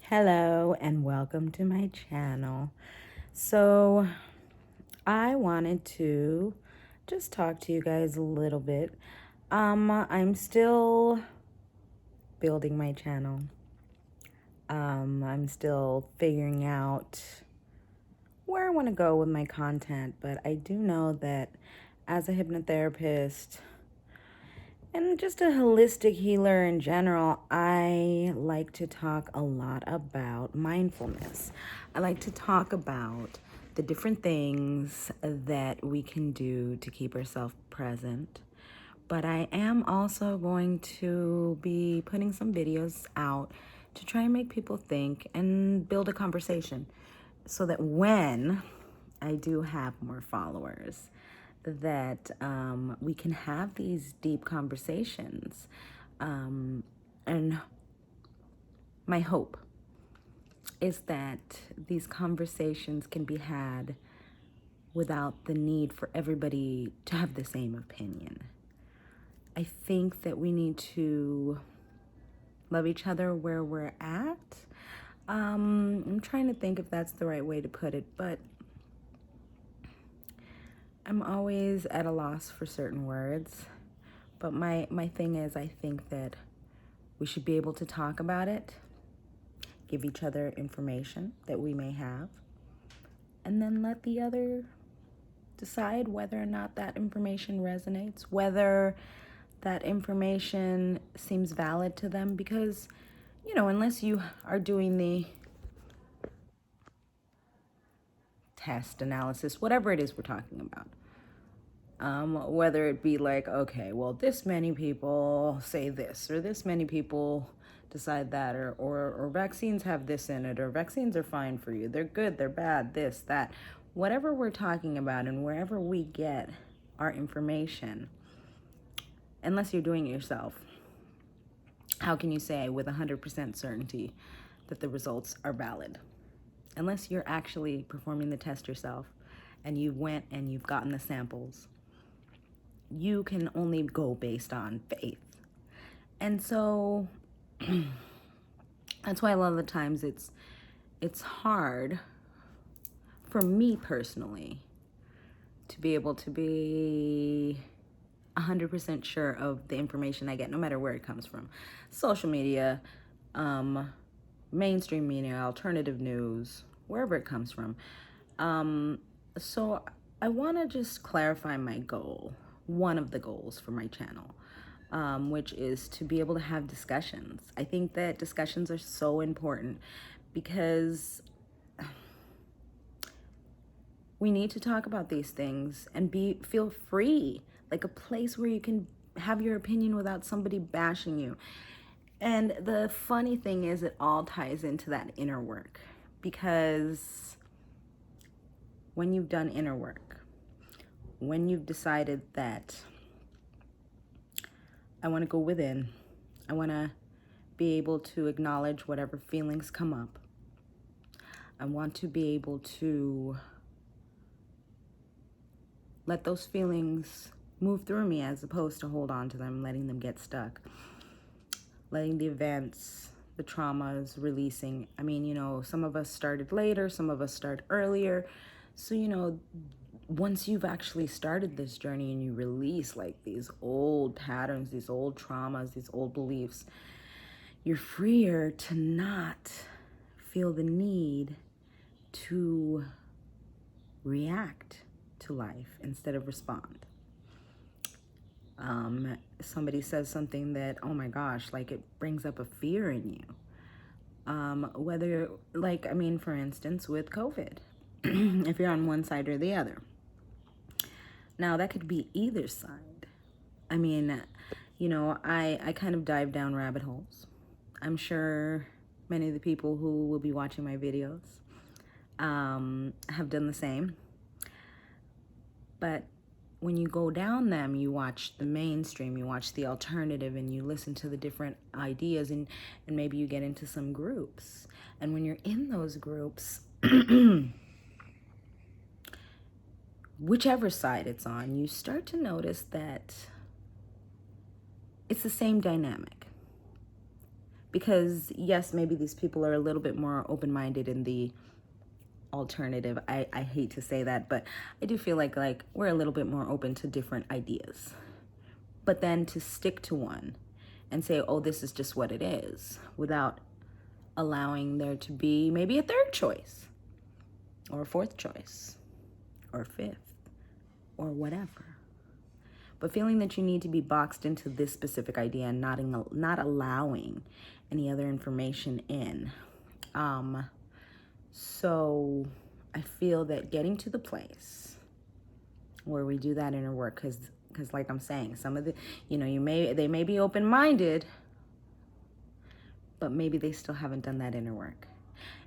Hello and welcome to my channel. So, I wanted to just talk to you guys a little bit. I'm still building my channel. I'm still figuring out where I want to go with my content, but I do know that as a hypnotherapist and just a holistic healer in general, I like to talk a lot about mindfulness. I like to talk about the different things that we can do to keep ourselves present. But I am also going to be putting some videos out to try and make people think and build a conversation so that when I do have more followers, that we can have these deep conversations. And my hope is that these conversations can be had without the need for everybody to have the same opinion. I think that we need to love each other where we're at. I'm trying to think if that's the right way to put it, but I'm always at a loss for certain words. But my thing is, I think that we should be able to talk about it, give each other information that we may have, and then let the other decide whether or not that information resonates, whether that information seems valid to them. Because, unless you are doing the test analysis, whatever it is we're talking about, whether it be like, okay, well, this many people say this, or this many people decide that, or vaccines have this in it, or vaccines are fine for you, they're good, they're bad, this, that, whatever we're talking about, and wherever we get our information, unless you're doing it yourself, how can you say with 100% certainty that the results are valid? Unless you're actually performing the test yourself and you went and you've gotten the samples, you can only go based on faith. And so that's why a lot of the times it's hard for me personally to be able to be 100% sure of the information I get, no matter where it comes from. Social media, mainstream media, alternative news, wherever it comes from. So I want to just clarify my goal, one of the goals for my channel, which is to be able to have discussions. I think that discussions are so important because we need to talk about these things and feel free, like a place where you can have your opinion without somebody bashing you. And the funny thing is, it all ties into that inner work, because when you've done inner work, when you've decided that I want to go within, I want to be able to acknowledge whatever feelings come up, I want to be able to let those feelings move through me as opposed to hold on to them, letting them get stuck, letting the events, the traumas, releasing. I mean, some of us started later, some of us start earlier. So, once you've actually started this journey and you release like these old patterns, these old traumas, these old beliefs, you're freer to not feel the need to react to life instead of respond. Somebody says something that, oh my gosh, like it brings up a fear in you. Whether, for instance, with COVID, if you're on one side or the other. Now, that could be either side. I mean, I kind of dive down rabbit holes. I'm sure many of the people who will be watching my videos have done the same. But when you go down them, you watch the mainstream, you watch the alternative, and you listen to the different ideas, and maybe you get into some groups. And when you're in those groups, whichever side it's on, you start to notice that it's the same dynamic. Because yes, maybe these people are a little bit more open-minded in the alternative. I hate to say that, but I do feel like we're a little bit more open to different ideas. But then to stick to one and say, oh, this is just what it is, without allowing there to be maybe a third choice or a fourth choice or a fifth or whatever. But feeling that you need to be boxed into this specific idea and not allowing any other information in. So I feel that getting to the place where we do that inner work, because like I'm saying, some of the, they may be open-minded, but maybe they still haven't done that inner work.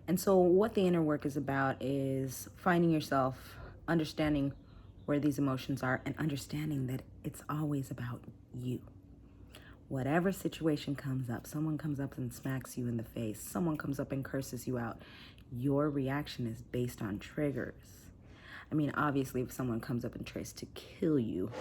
And so what the inner work is about is finding yourself, understanding where these emotions are, and understanding that it's always about you. Whatever situation comes up, someone comes up and smacks you in the face, someone comes up and curses you out, your reaction is based on triggers. I mean, obviously, if someone comes up and tries to kill you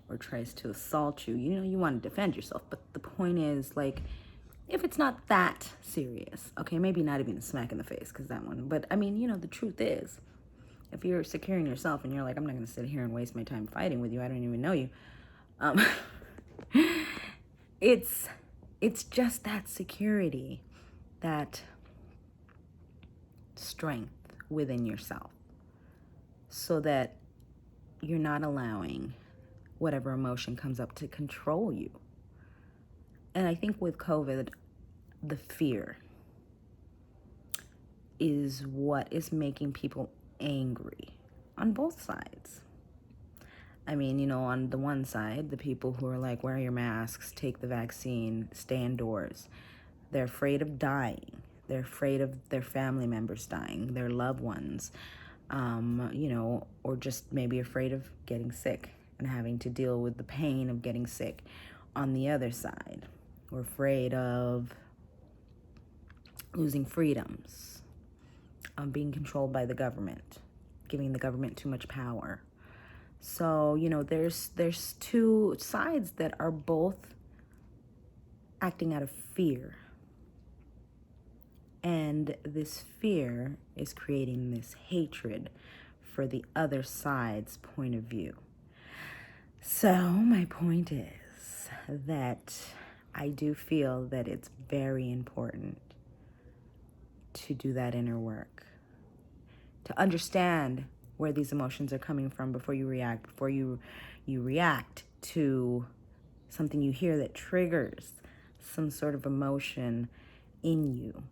or tries to assault you, you want to defend yourself. But the point is, if it's not that serious, okay, maybe not even a smack in the face, because that one, but I mean, the truth is, if you're securing yourself and you're like, I'm not going to sit here and waste my time fighting with you, I don't even know you, it's just that security, that strength within yourself, so that you're not allowing whatever emotion comes up to control you. And I think with COVID, the fear is what is making people angry on both sides. I mean, on the one side, the people who are like, wear your masks, take the vaccine, stay indoors. They're afraid of dying. They're afraid of their family members dying, their loved ones, or just maybe afraid of getting sick and having to deal with the pain of getting sick. On the other side, we're afraid of losing freedoms, of being controlled by the government, giving the government too much power. So, there's two sides that are both acting out of fear. And this fear is creating this hatred for the other side's point of view. So my point is that I do feel that it's very important to do that inner work, to understand where these emotions are coming from before you react, before you react to something you hear that triggers some sort of emotion in you.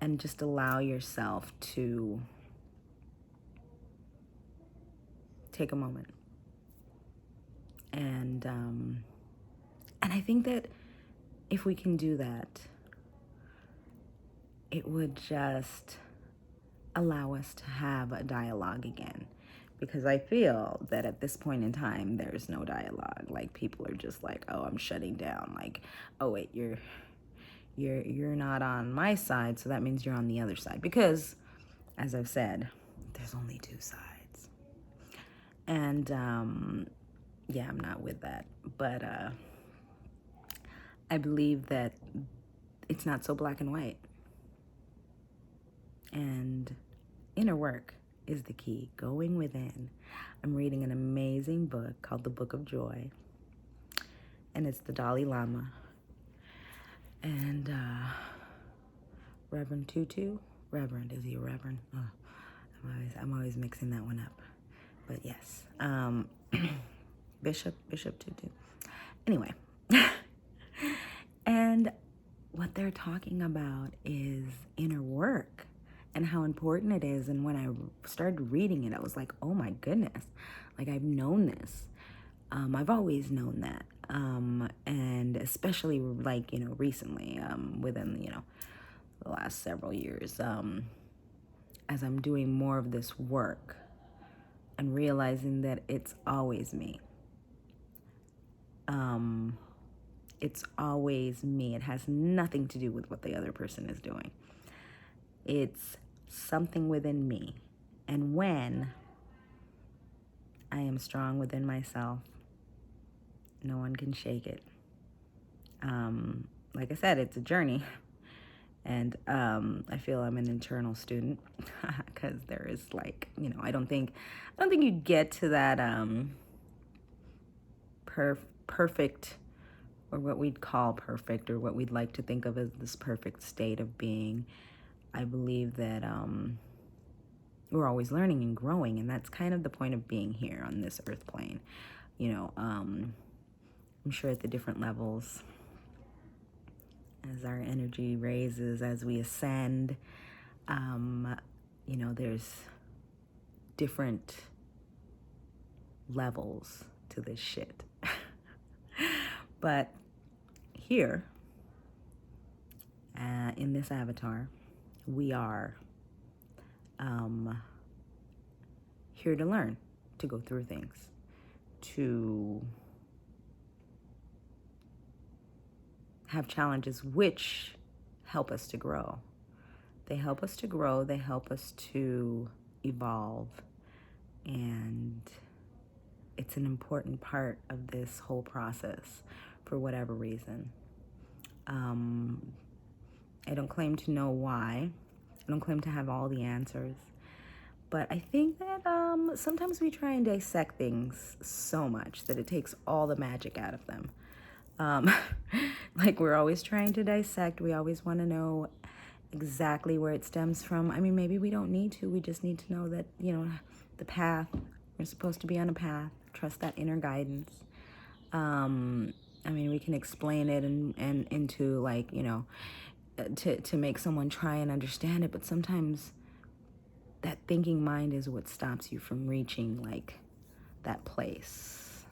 And just allow yourself to take a moment. And I think that if we can do that, it would just allow us to have a dialogue again. Because I feel that at this point in time, there's no dialogue. People are just like, oh, I'm shutting down. Oh, wait, you're not on my side, so that means you're on the other side. Because, as I've said, there's only two sides. And, yeah, I'm not with that. But I believe that it's not so black and white. And inner work is the key, going within. I'm reading an amazing book called The Book of Joy. And it's the Dalai Lama. And Reverend Tutu. Reverend, is he a reverend? Oh, I'm always mixing that one up. But yes, Bishop Tutu. Anyway, and what they're talking about is inner work and how important it is. And when I started reading it, I was like, oh my goodness, I've known this. I've always known that. And especially recently, within, the last several years, as I'm doing more of this work and realizing that it's always me. It's always me. It has nothing to do with what the other person is doing. It's something within me. And when I am strong within myself, no one can shake it. like I said, it's a journey. And I feel I'm an internal student because there is like, I don't think you get to that perfect, or what we'd call perfect, or what we'd like to think of as this perfect state of being. I believe that we're always learning and growing, and that's kind of the point of being here on this earth plane. I'm sure at the different levels, as our energy raises, as we ascend, there's different levels to this shit. But here, in this avatar, we are here to learn, to go through things, to have challenges which help us to grow. They help us to grow, they help us to evolve, and it's an important part of this whole process for whatever reason. I don't claim to know why. I don't claim to have all the answers. But I think that sometimes we try and dissect things so much that it takes all the magic out of them. Like, we're always trying to dissect. We always want to know exactly where it stems from. I mean, maybe we don't need to. We just need to know that, the path, we're supposed to be on a path. Trust that inner guidance. I mean, we can explain it and into, like, to make someone try and understand it, but sometimes that thinking mind is what stops you from reaching, like, that place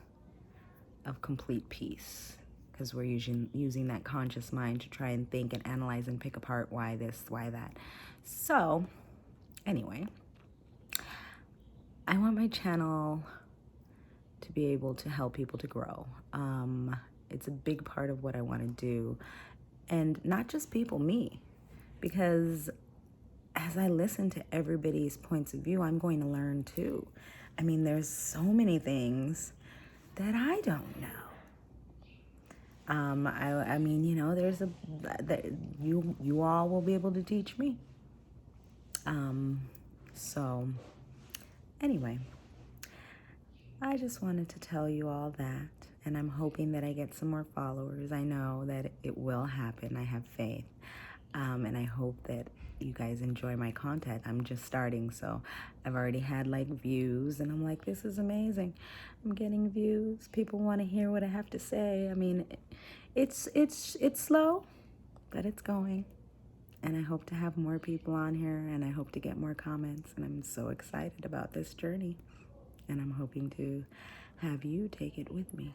of complete peace, because we're using that conscious mind to try and think and analyze and pick apart why this, why that. So anyway, I want my channel to be able to help people to grow. It's a big part of what I want to do. And not just people, me. Because as I listen to everybody's points of view, I'm going to learn too. I mean, there's so many things that I don't know. I mean, there's you all will be able to teach me. So anyway, I just wanted to tell you all that, and I'm hoping that I get some more followers. I know that it will happen. I have faith, and I hope that you guys enjoy my content. I'm just starting, so I've already had like views, and I'm like, this is amazing. I'm getting views. People want to hear what I have to say. I mean, it's slow, but it's going. And I hope to have more people on here, and I hope to get more comments, and I'm so excited about this journey. And I'm hoping to have you take it with me.